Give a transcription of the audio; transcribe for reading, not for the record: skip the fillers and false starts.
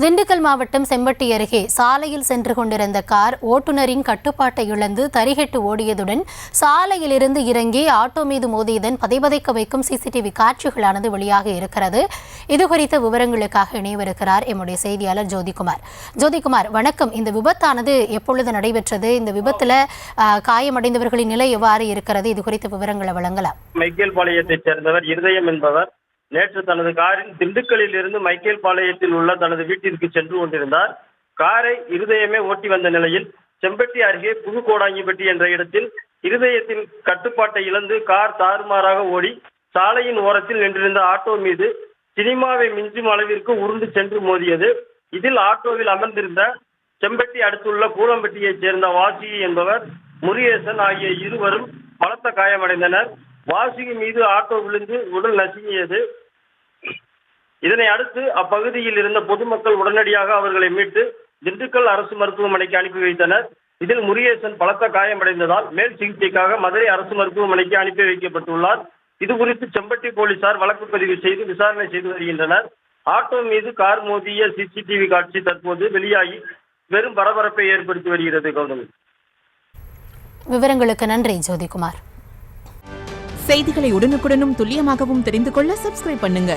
திண்டுக்கல் மாவட்டம் செம்பட்டி அருகே சாலையில் சென்று கொண்டிருந்த கார் ஓட்டுநரின் கட்டுப்பாட்டை இழந்து தரிகெட்டு ஓடியதுடன் சாலையிலிருந்து இறங்கி ஆட்டோ மீது மோதியதன் பதைபதைக்க வைக்கும் சிசிடிவி காட்சிகளானது வெளியாக இருக்கிறது. இதுகுறித்த விவரங்களுக்காக இணையவிருக்கிறார் எம்முடைய செய்தியாளர் ஜோதிகுமார். ஜோதிகுமார், வணக்கம். இந்த விபத்தானது எப்பொழுது நடைபெற்றது? இந்த விபத்துல காயமடைந்தவர்களின் நிலை எவ்வாறு இருக்கிறது? இது குறித்த விவரங்களை வழங்கலாம். மைக்கேல்பாளையத்தைச் சேர்ந்தவர் இருதயம் என்பவர் நேற்று தனது காரில் திண்டுக்கல்லில் இருந்து மைக்கேல்பாளையத்தில் உள்ள தனது வீட்டிற்கு சென்று கொண்டிருந்தார். காரை இருதயமே ஓட்டி வந்த நிலையில் செம்பட்டி அருகே புதுகோடாங்கிப்பட்டி என்ற இடத்தில் இருதயத்தின் கட்டுப்பாட்டை இழந்து கார் தாறுமாறாக ஓடி சாலையின் ஓரத்தில் நின்றிருந்த ஆட்டோ மீது சினிமாவை மிஞ்சும் அளவிற்கு உருண்டு சென்று மோதியது. இதில் ஆட்டோவில் அமர்ந்திருந்த செம்பட்டி அடுத்துள்ள கூலம்பட்டியைச் சேர்ந்த வாசுகி என்பவர், முருகேசன் ஆகிய இருவரும் பலத்த காயமடைந்தனர். வாசுகி மீது ஆட்டோ விழுந்து உடல் நசுங்கியது. இதனை அடுத்து அப்பகுதியில் இருந்த பொதுமக்கள் உடனடியாக அவர்களை மீட்டு திண்டுக்கல் அரசு மருத்துவமனைக்கு அனுப்பி வைத்தனர். இதில் முருகேசன் பலத்த காயமடைந்ததால் மேல் சிகிச்சைக்காக மதுரை அரசு மருத்துவமனைக்கு அனுப்பி வைக்கப்பட்டுள்ளார். இதுகுறித்து செம்பட்டி போலீசார் வழக்கு பதிவு செய்து விசாரணை செய்து வருகின்றனர். ஆட்டோ மீது கார் மோதிய சிசிடிவி காட்சி தற்போது வெளியாகி பெரும் பரபரப்பை ஏற்படுத்தி வருகிறது. கௌதமி, விவரங்களுக்கு நன்றி ஜோதிகுமார். செய்திகளை உடனுக்குடனும் துல்லியமாகவும் தெரிந்து கொள்ள சப்ஸ்கிரைப் பண்ணுங்க.